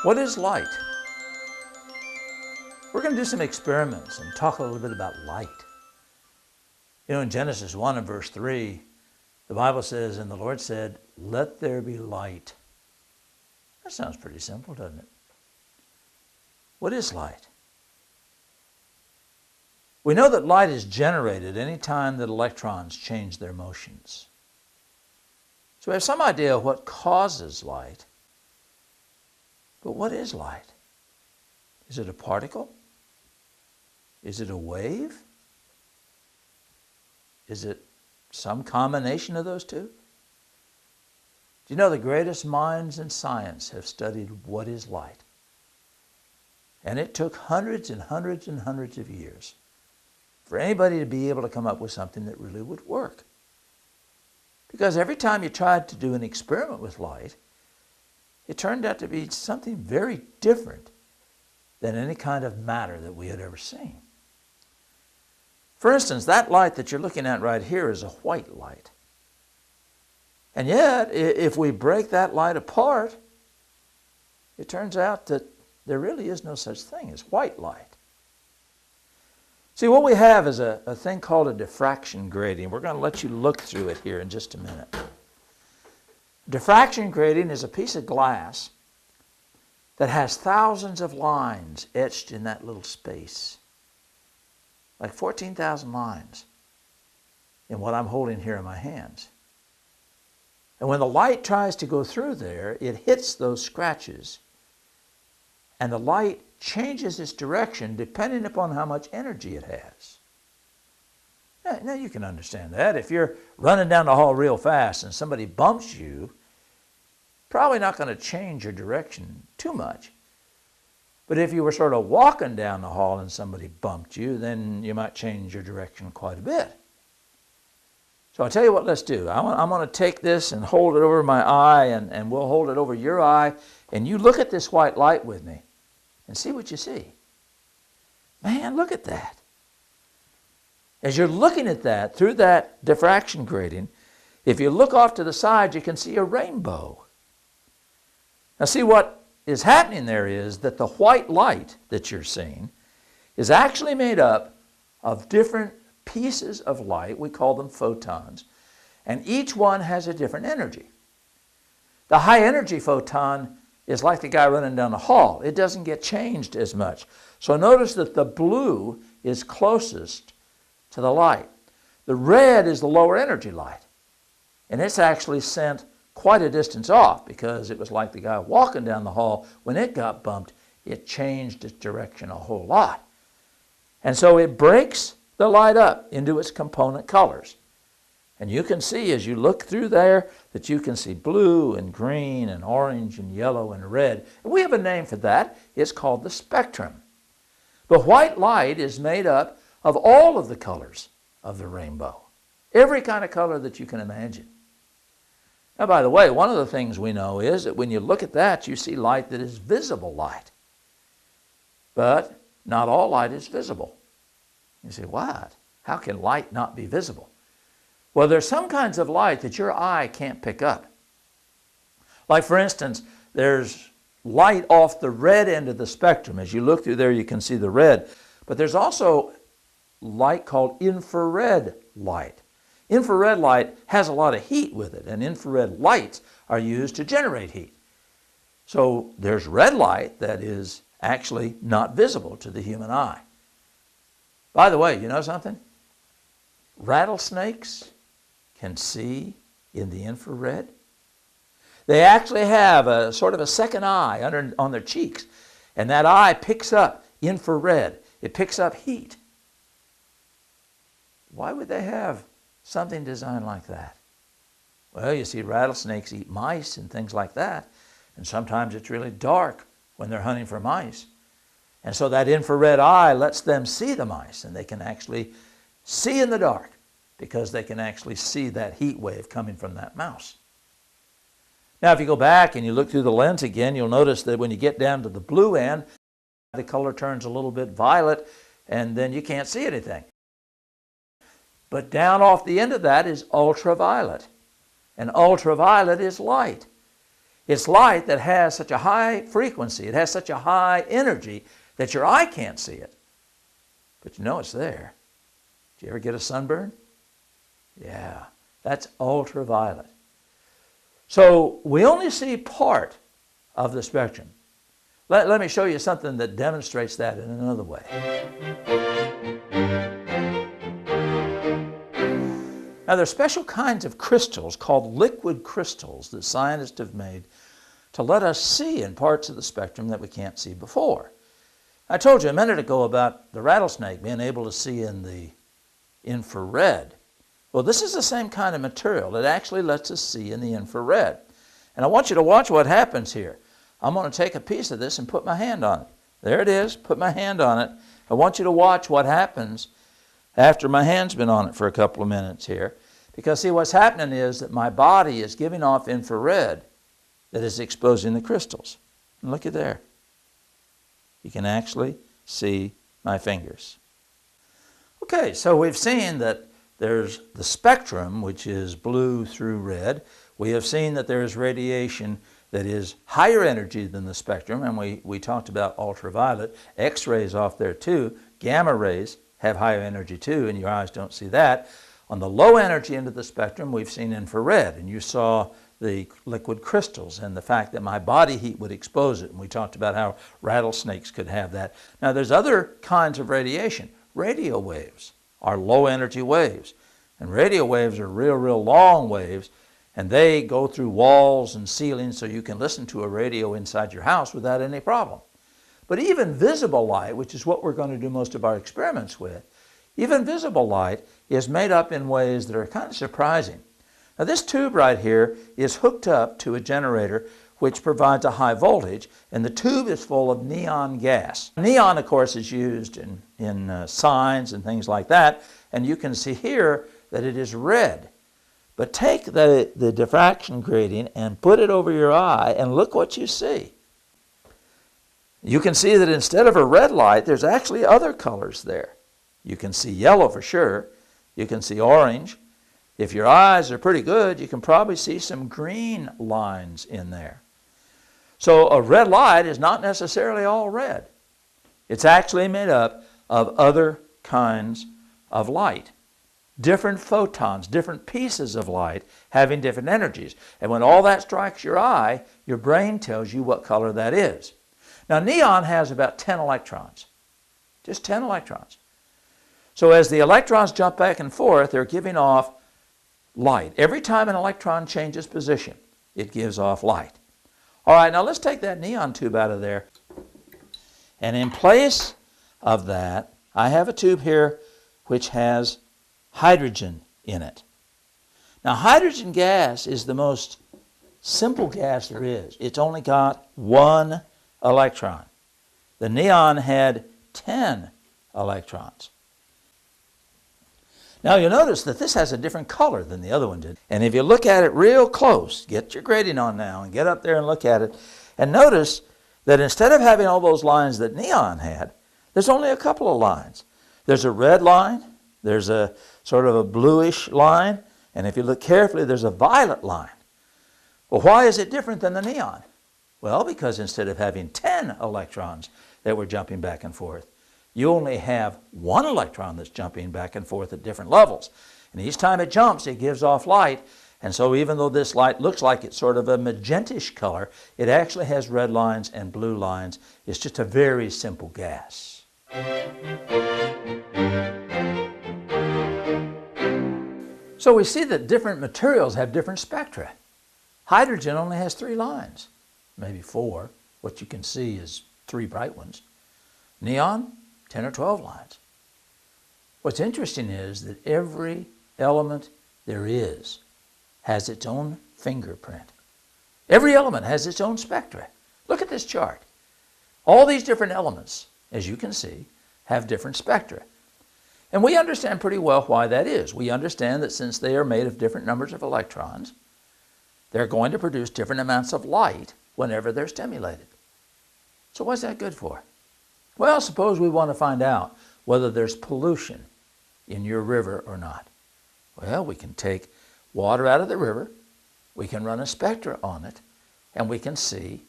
What is light? We're going to do some experiments and talk a little bit about light. You know, in Genesis 1 and verse 3, the Bible says, and the Lord said, let there be light. That sounds pretty simple, doesn't it? What is light? We know that light is generated any time that electrons change their motions. So we have some idea of what causes light. But what is light? Is it a particle? Is it a wave? Is it some combination of those two? Do you know the greatest minds in science have studied what is light? And it took hundreds and hundreds and hundreds of years for anybody to be able to come up with something that really would work. Because every time you tried to do an experiment with light, it turned out to be something very different than any kind of matter that we had ever seen. For instance, that light that you're looking at right here is a white light. And yet, if we break that light apart, it turns out that there really is no such thing as white light. See, what we have is a thing called a diffraction grating. We're going to let you look through it here in just a minute. Diffraction grating is a piece of glass that has thousands of lines etched in that little space. Like 14,000 lines in what I'm holding here in my hands. And when the light tries to go through there, it hits those scratches. And the light changes its direction depending upon how much energy it has. Now you can understand that. If you're running down the hall real fast and somebody bumps you, probably not going to change your direction too much. But if you were sort of walking down the hall and somebody bumped you, then you might change your direction quite a bit. So I'll tell you what, let's do. I'm going to take this and hold it over my eye, and we'll hold it over your eye, and you look at this white light with me and see what you see. Man, look at that. As you're looking at that, through that diffraction grating, if you look off to the side, you can see a rainbow. Now see, what is happening there is that the white light that you're seeing is actually made up of different pieces of light. We call them photons. And each one has a different energy. The high energy photon is like the guy running down the hall. It doesn't get changed as much. So notice that the blue is closest to the light. The red is the lower energy light. And it's actually sent quite a distance off because it was like the guy walking down the hall. When it got bumped, it changed its direction a whole lot. And so it breaks the light up into its component colors. And you can see as you look through there that you can see blue and green and orange and yellow and red. And we have a name for that. It's called the spectrum. The white light is made up of all of the colors of the rainbow. Every kind of color that you can imagine. Now, by the way, one of the things we know is that when you look at that, you see light that is visible light. But not all light is visible. You say, what? How can light not be visible? Well, there's some kinds of light that your eye can't pick up. Like, for instance, there's light off the red end of the spectrum. As you look through there, you can see the red. But there's also light called infrared light. Infrared light has a lot of heat with it, and infrared lights are used to generate heat. So there's red light that is actually not visible to the human eye. By the way, you know something? Rattlesnakes can see in the infrared. They actually have a sort of a second eye on their cheeks, and that eye picks up infrared. It picks up heat. Why would they have something designed like that? Well, you see, rattlesnakes eat mice and things like that, and sometimes it's really dark when they're hunting for mice. And so that infrared eye lets them see the mice, and they can actually see in the dark because they can actually see that heat wave coming from that mouse. Now, if you go back and you look through the lens again, you'll notice that when you get down to the blue end, the color turns a little bit violet, and then you can't see anything. But down off the end of that is ultraviolet. And ultraviolet is light. It's light that has such a high frequency, it has such a high energy that your eye can't see it. But you know it's there. Did you ever get a sunburn? Yeah, that's ultraviolet. So we only see part of the spectrum. Let me show you something that demonstrates that in another way. Now, there are special kinds of crystals called liquid crystals that scientists have made to let us see in parts of the spectrum that we can't see before. I told you a minute ago about the rattlesnake being able to see in the infrared. Well, this is the same kind of material that actually lets us see in the infrared. And I want you to watch what happens here. I'm going to take a piece of this and put my hand on it. There it is. Put my hand on it. I want you to watch what happens after my hand's been on it for a couple of minutes here. Because see, what's happening is that my body is giving off infrared that is exposing the crystals. And look at there. You can actually see my fingers. Okay, so we've seen that there's the spectrum, which is blue through red. We have seen that there is radiation that is higher energy than the spectrum, and we talked about ultraviolet. X-rays off there too. Gamma rays have higher energy too, and your eyes don't see that. On the low energy end of the spectrum, we've seen infrared, and you saw the liquid crystals and the fact that my body heat would expose it, and we talked about how rattlesnakes could have that. Now, there's other kinds of radiation. Radio waves are low energy waves, and radio waves are real long waves, and they go through walls and ceilings so you can listen to a radio inside your house without any problem. But even visible light, which is what we're going to do most of our experiments with, even visible light is made up in ways that are kind of surprising. Now, this tube right here is hooked up to a generator which provides a high voltage, and the tube is full of neon gas. Neon, of course, is used in signs and things like that, and you can see here that it is red. But take the diffraction gradient and put it over your eye, and look what you see. You can see that instead of a red light, there's actually other colors there. You can see yellow for sure. You can see orange. If your eyes are pretty good, you can probably see some green lines in there. So a red light is not necessarily all red. It's actually made up of other kinds of light. Different photons, different pieces of light having different energies. And when all that strikes your eye, your brain tells you what color that is. Now, neon has about 10 electrons. Just 10 electrons. So as the electrons jump back and forth, they're giving off light. Every time an electron changes position, it gives off light. All right, now let's take that neon tube out of there. And in place of that, I have a tube here which has hydrogen in it. Now, hydrogen gas is the most simple gas there is. It's only got one electron. The neon had 10 electrons. Now, you'll notice that this has a different color than the other one did. And if you look at it real close, get your grading on now and get up there and look at it, and notice that instead of having all those lines that neon had, there's only a couple of lines. There's a red line, there's a sort of a bluish line, and if you look carefully, there's a violet line. Well, why is it different than the neon? Well, because instead of having 10 electrons that were jumping back and forth, you only have one electron that's jumping back and forth at different levels. And each time it jumps, it gives off light. And so even though this light looks like it's sort of a magentish color, it actually has red lines and blue lines. It's just a very simple gas. So we see that different materials have different spectra. Hydrogen only has 3 lines, maybe 4. What you can see is 3 bright ones. Neon, 10 or 12 lines. What's interesting is that every element there is has its own fingerprint. Every element has its own spectra. Look at this chart. All these different elements, as you can see, have different spectra. And we understand pretty well why that is. We understand that since they are made of different numbers of electrons, they're going to produce different amounts of light whenever they're stimulated. So what's that good for? Well, suppose we want to find out whether there's pollution in your river or not. Well, we can take water out of the river, we can run a spectra on it, and we can see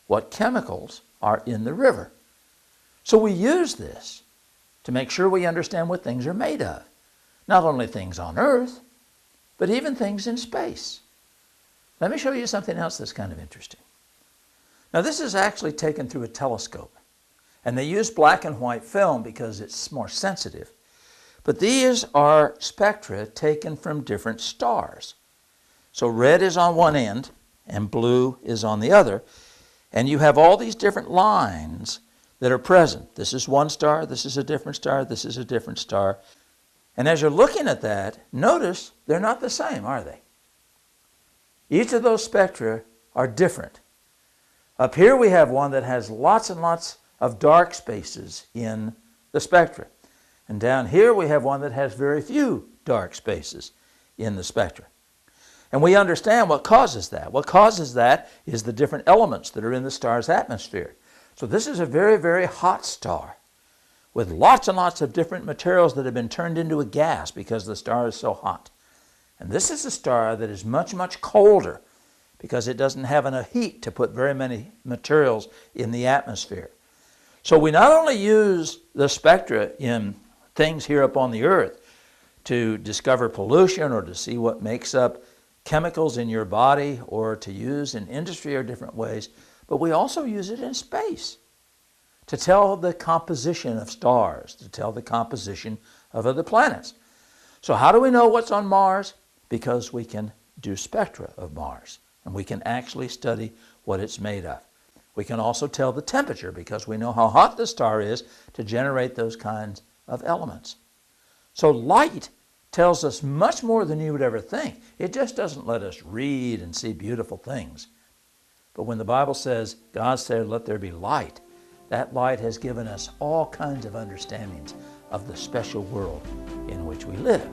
what chemicals are in the river. So we use this to make sure we understand what things are made of. Not only things on Earth, but even things in space. Let me show you something else that's kind of interesting. Now this is actually taken through a telescope. And they use black and white film because it's more sensitive. But these are spectra taken from different stars. So red is on one end and blue is on the other. And you have all these different lines that are present. This is one star, this is a different star, this is a different star. And as you're looking at that, notice they're not the same, are they? Each of those spectra are different. Up here we have one that has lots and lots of dark spaces in the spectra. And down here we have one that has very few dark spaces in the spectra. And we understand what causes that. What causes that is the different elements that are in the star's atmosphere. So this is a very, very hot star with lots and lots of different materials that have been turned into a gas because the star is so hot. And this is a star that is much, much colder because it doesn't have enough heat to put very many materials in the atmosphere. So we not only use the spectra in things here up on the Earth to discover pollution or to see what makes up chemicals in your body or to use in industry or different ways, but we also use it in space to tell the composition of stars, to tell the composition of other planets. So how do we know what's on Mars? Because we can do spectra of Mars, and we can actually study what it's made of. We can also tell the temperature because we know how hot the star is to generate those kinds of elements. So light tells us much more than you would ever think. It just doesn't let us read and see beautiful things. But when the Bible says, God said, let there be light, that light has given us all kinds of understandings of the special world in which we live.